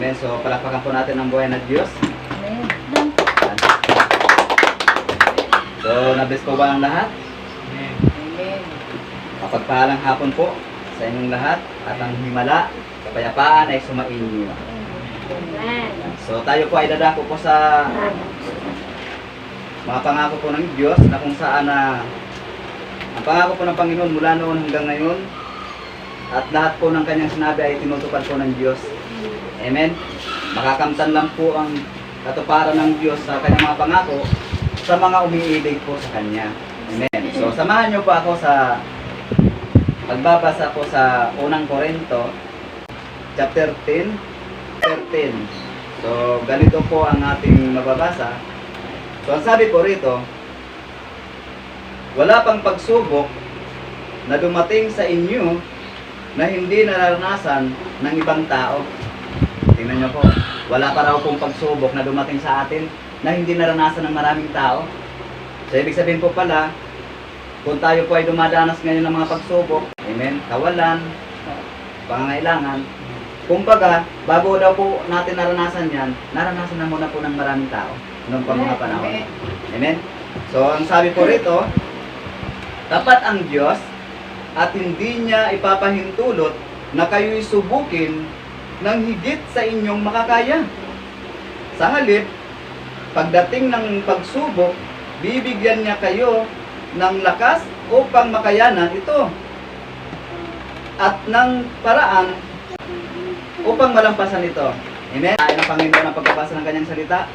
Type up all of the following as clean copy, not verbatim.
Amen. So, palakpakan po natin ang buhay na Diyos. Amen. So, nabless po ba ang lahat? Amen. Mapagpahalang hapon po sa inyong lahat at ang himala, kapayapaan ay sumainyo. Amen. So, tayo po ay dadako po sa mga pangako po ng Diyos na kung saan ang pangako po ng Panginoon mula noon hanggang ngayon at lahat po ng kanyang sinabi ay tinutupad po ng Diyos. Amen. Makakamtan lang po ang katuparan ng Diyos sa kanyang mga pangako sa mga umiibig po sa Kanya. Amen. So, samahan niyo po ako sa pagbabasa po sa unang Korinto, chapter 10. So, ganito po ang ating mababasa. So, ang sabi po rito, wala pang pagsubok na dumating sa inyo na hindi nararanasan ng ibang tao. Tingnan niyo po, wala pa raw pong pagsubok na dumating sa atin na hindi naranasan ng maraming tao. So, ibig sabihin po pala, kung tayo po ay dumadanas ngayon ng mga pagsubok, amen, kawalan, pangangailangan, kumbaga, bago daw po natin naranasan yan, naranasan na muna po ng maraming tao noong pa mga panahon. Amen? So, ang sabi po rito, tapat ang Diyos at hindi niya ipapahintulot na kayo'y subukin ng higit sa inyong makakaya. Sa halip, pagdating ng pagsubok, bibigyan niya kayo ng lakas upang makayanan ito at ng paraan upang malampasan ito. Amen? Ay ng Panginoon ang pagbabasa ng kanyang salita.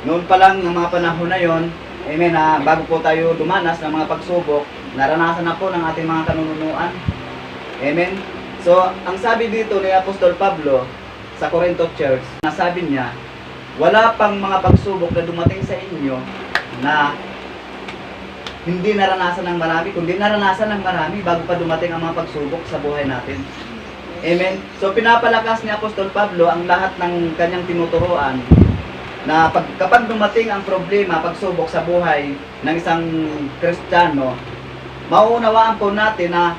Noon pa lang ng mga panahon na yon, amen, bago po tayo dumanas ng mga pagsubok, naranasan na po ng ating mga kanununuan. Amen? So, ang sabi dito ni Apostol Pablo sa Corinto Church, nasabi niya, wala pang mga pagsubok na dumating sa inyo na hindi naranasan ng marami, kundi naranasan ng marami bago pa dumating ang mga pagsubok sa buhay natin. Amen? So, pinapalakas ni Apostol Pablo ang lahat ng kanyang tinuturuan na kapag dumating ang problema, pagsubok sa buhay ng isang Kristiyano, mauunawaan po natin na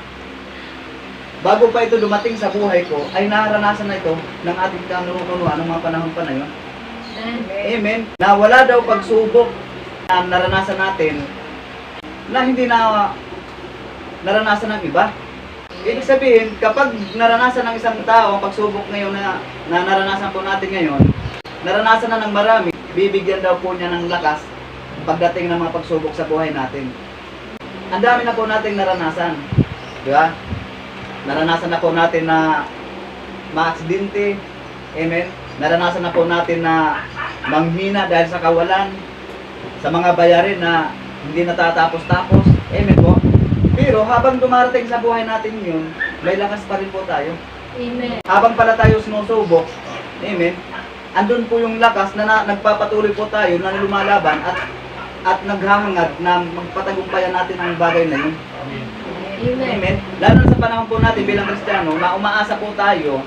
bago pa ito dumating sa buhay ko, ay naranasan na ito ng ating kanununuan ng mga panahon pa na yun. Amen. Na wala daw pagsubok na naranasan natin na hindi na naranasan ng iba. Ibig sabihin, kapag naranasan ng isang tao ang pagsubok ngayon na naranasan po natin ngayon, naranasan na ng marami, bibigyan daw po niya ng lakas pagdating ng mga pagsubok sa buhay natin. Ang dami na po nating naranasan. Di ba? Naranasan na po natin na maaksidente. Amen. Naranasan na po natin na manghina dahil sa kawalan, sa mga bayarin na hindi natatapos-tapos. Amen po. Pero habang dumarating sa buhay natin yun, may lakas pa rin po tayo. Amen. Habang pala tayo sinusubok, amen, andun po yung lakas na nagpapatuloy po tayo na lumalaban at naghahangad na magpatagumpayan natin ang bagay na yun. Amen. Amen. Lalo na sa panahon po natin bilang Kristiyano na umaasa po tayo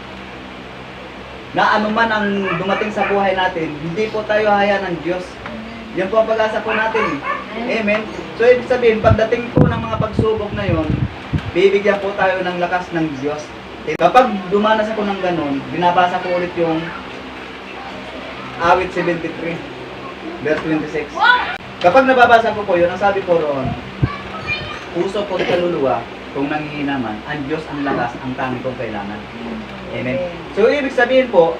na anuman ang dumating sa buhay natin, hindi po tayo hayaan ng Diyos. Yan po ang pag-asa po natin. Amen. So, ibig sabihin, pagdating po ng mga pagsubok na yon, bibigyan po tayo ng lakas ng Diyos. Kapag dumanas ako ng ganun, binabasa ko ulit yung Awit 73, verse 26. Kapag nababasa ko po yun, ang sabi po roon, puso po kaluluwa, kung nanghihina man, ang Diyos ang lakas, ang tangi kong kailangan. Amen. So, ibig sabihin po,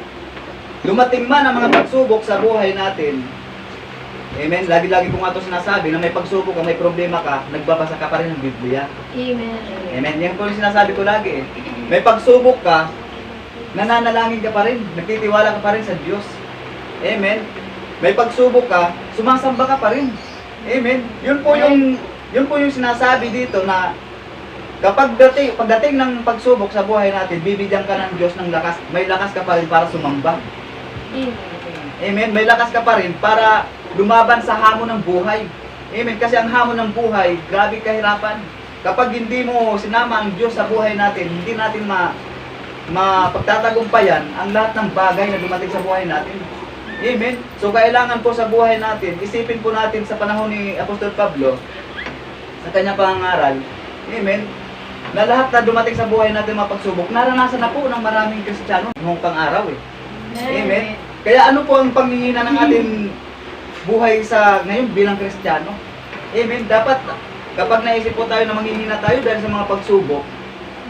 dumating man ang mga pagsubok sa buhay natin, amen, lagi-lagi ko nga ito sinasabi na may pagsubok ka, may problema ka, nagbabasa ka pa rin ng Biblia. Amen. Amen. Yan po yung sinasabi ko lagi. May pagsubok ka, nananalangin ka pa rin, nagtitiwala ka pa rin sa Diyos. Amen. May pagsubok ka, sumasamba ka pa rin. Amen. Yun po yung sinasabi dito na pagdating ng pagsubok sa buhay natin, bibigyan ka ng Diyos ng lakas. May lakas ka pa rin para sumamba. Amen. Amen. May lakas ka pa rin para lumaban sa hamon ng buhay. Amen. Kasi ang hamon ng buhay, grabe kahirapan. Kapag hindi mo sinama ang Diyos sa buhay natin, hindi natin mapagtatagumpayan ang lahat ng bagay na dumating sa buhay natin. Amen. So kailangan po sa buhay natin, isipin po natin sa panahon ni Apostol Pablo, sa kanyang pangangaral, amen, na lahat na dumating sa buhay natin mga pagsubok, naranasan na po ng maraming Kristiyano noong pang-araw . Amen. Kaya ano po ang panghihina ng ating buhay sa ngayon bilang Kristiyano? Amen. Dapat kapag naisip po tayo na manghihina tayo dahil sa mga pagsubok,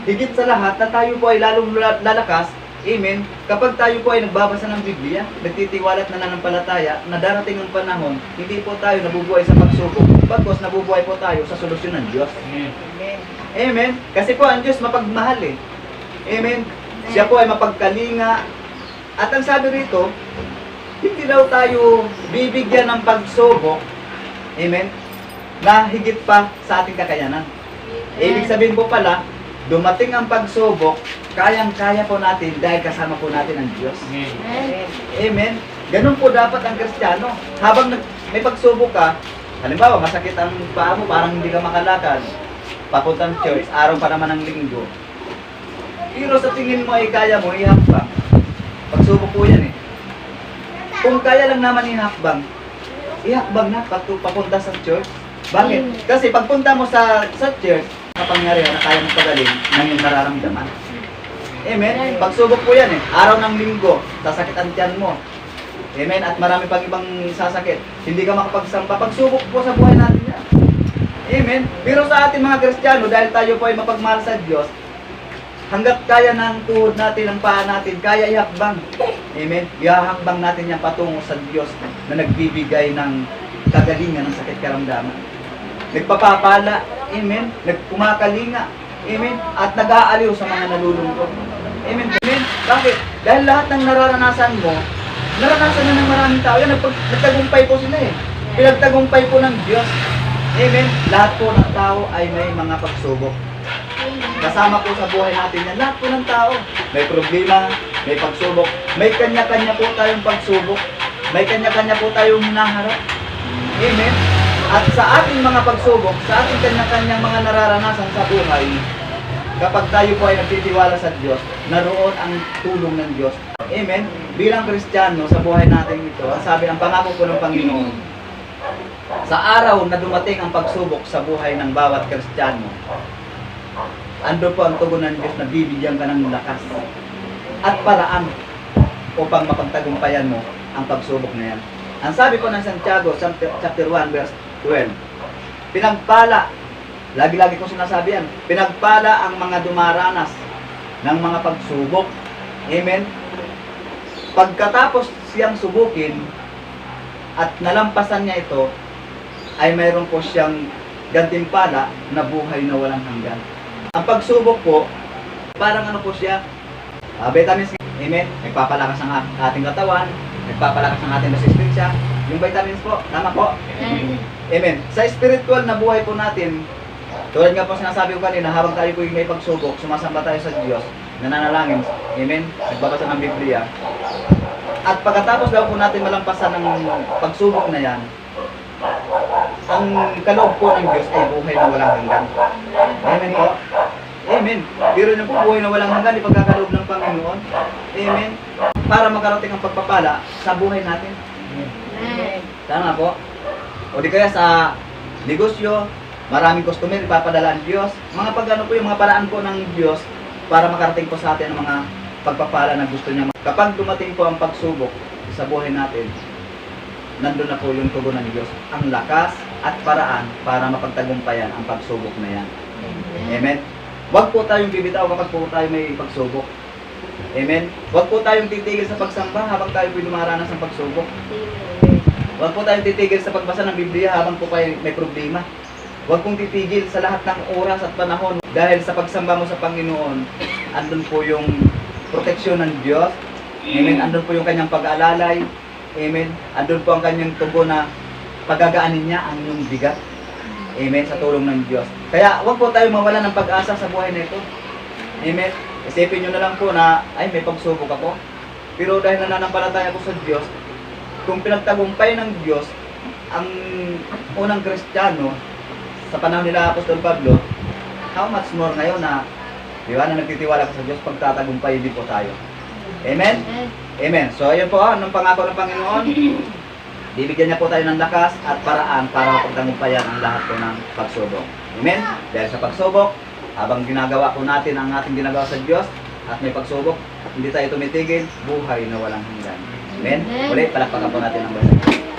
higit sa lahat na tayo po ay lalong lalakas. Amen. Kapag tayo po ay nagbabasa ng Biblia, nagtitiwala at nananampalataya na darating ang panahon, hindi po tayo nabubuhay sa pagsubok, bagkus nabubuhay po tayo sa solusyon ng Diyos. Amen. Kasi po ang Diyos mapagmahal eh. Amen. Siya po ay mapagkalinga. At ang sabi rito, hindi daw tayo bibigyan ng pagsubok, amen, na higit pa sa ating kakayanan. Ibig sabihin po pala, dumating ang pagsubok, kayang-kaya po natin dahil kasama po natin ang Diyos. Amen. Ganun po dapat ang Kristiyano. Habang may pagsubok ka, halimbawa masakit ang paa mo, parang hindi ka makalakad, papuntang church, araw pa naman ng linggo. Pero sa tingin mo ay kaya mo, ihakbang. Pagsubok po yan eh. Kung kaya lang naman ihakbang, ihakbang na papunta sa church. Bakit? Kasi pagpunta mo sa church, kapangyarihan na kaya mong pagaling ng iyong nararamdaman. Amen? Pagsubok po yan eh. Araw ng linggo, sasakit ang tiyan mo. Amen? At marami pang ibang sasakit. Hindi ka makapagsampa. Pagsubok po sa buhay natin yan. Amen? Pero sa ating mga Kristiyano, dahil tayo po ay mapagmahal sa Diyos, hanggat kaya ng tuhod natin, ang paa natin, kaya ihakbang. Amen? Ihahakbang natin yan patungo sa Diyos na nagbibigay ng kagalingan ng sakit karamdaman. Nagpapapala. Amen? Nagkumakalinga. Amen? At nag-aaliw sa mga nalulungkot. Amen? Amen? Bakit? Dahil lahat ng nararanasan mo, naranasan na ng maraming tao. Yan, nagtagumpay po sila eh. Pinagtagumpay po ng Diyos. Amen? Lahat po ng tao ay may mga pagsubok. Kasama po sa buhay natin yan. Lahat po ng tao. May problema, may pagsubok. May kanya-kanya po tayong pagsubok. May kanya-kanya po tayong hinaharap. Amen? At sa ating mga pagsubok, sa ating kanya-kanyang mga nararanasan sa buhay, kapag tayo po ay nagtitiwala sa Diyos, naroon ang tulong ng Diyos. Amen? Bilang Kristiyano sa buhay natin ito, sabi ang pangako po ng Panginoon, sa araw na dumating ang pagsubok sa buhay ng bawat Kristiyano, ando po ang tugon ng Diyos na bibigyan ka ng lakas at paraan upang mapagtagumpayan mo ang pagsubok na yan. Ang sabi po ng Santiago, chapter 1, verse 12, pinagpala, lagi-lagi ko sinasabi yan, pinagpala ang mga dumaranas ng mga pagsubok. Amen? Pagkatapos siyang subukin at nalampasan niya ito, ay mayroon po siyang gantimpala na buhay na walang hanggan. Ang pagsubok po, parang ano po siya, vitamins, amen, nagpapalakas ang ating katawan, nagpapalakas ang ating resistensya, yung vitamins po, tama po? Amen. Sa spiritual na buhay po natin, tulad nga po sinasabi ko kanina, habang tayo po yung may pagsubok, sumasamba tayo sa Diyos, nananalangin, amen, nagbabasa ng Biblia, at pagkatapos daw po natin malampasan ng pagsubok na yan, ang kaloob po ng Diyos ay buhay na walang hanggan. Amen po? Amen. Pero na po buhay na walang hanggan, ipagkakaloob ng Panginoon. Amen. Para magkarating ang pagpapala sa buhay natin. Amen. Tama po? O di kaya sa negosyo, maraming customer, ipapadala ang Diyos. Mga pagano po yung mga paraan po ng Diyos para makarating po sa atin ang mga pagpapala na gusto niya. Kapag dumating po ang pagsubok sa buhay natin, nandun na po yung tugon ng Diyos, ang lakas at paraan para mapagtagumpayan ang pagsubok na yan. Amen. Huwag po tayong bibitaw kapag po tayo may pagsubok. Amen. Huwag po tayong titigil sa pagsamba habang tayo po dumaranas ng pagsubok. Huwag po tayong titigil sa pagbasa ng Biblia habang po kayo may problema. Huwag pong titigil sa lahat ng oras at panahon dahil sa pagsamba mo sa Panginoon, andun po yung proteksyon ng Diyos. Amen. Andun po yung kanyang pag-aalalay. Amen. Andun po ang kanyang tugon na pagagaanin niya ang iyong bigat. Amen. Sa tulong ng Diyos. Kaya huwag po tayo mawala ng pag-asa sa buhay na ito. Amen. Isipin nyo na lang po na, ay may pagsubok ako. Pero dahil nananampalataya ako sa Diyos, kung pinagtagumpay ng Diyos ang unang Kristiyano sa panahon nila Apostol Pablo, how much more ngayon na, di ba, na nagtitiwala ka sa Diyos, pagtatagumpay din po tayo. Amen? Amen. So, ayun po, anong pangako ng Panginoon? Bibigyan niya po tayo ng lakas at paraan para mapagtagumpayan ang lahat po ng pagsubok. Amen? Dahil sa pagsubok, habang ginagawa po natin ang ating ginagawa sa Diyos, at may pagsubok, hindi tayo tumitigil, buhay na walang hanggan. Amen? Amen. Ulit, palakpakan po natin ang Panginoon.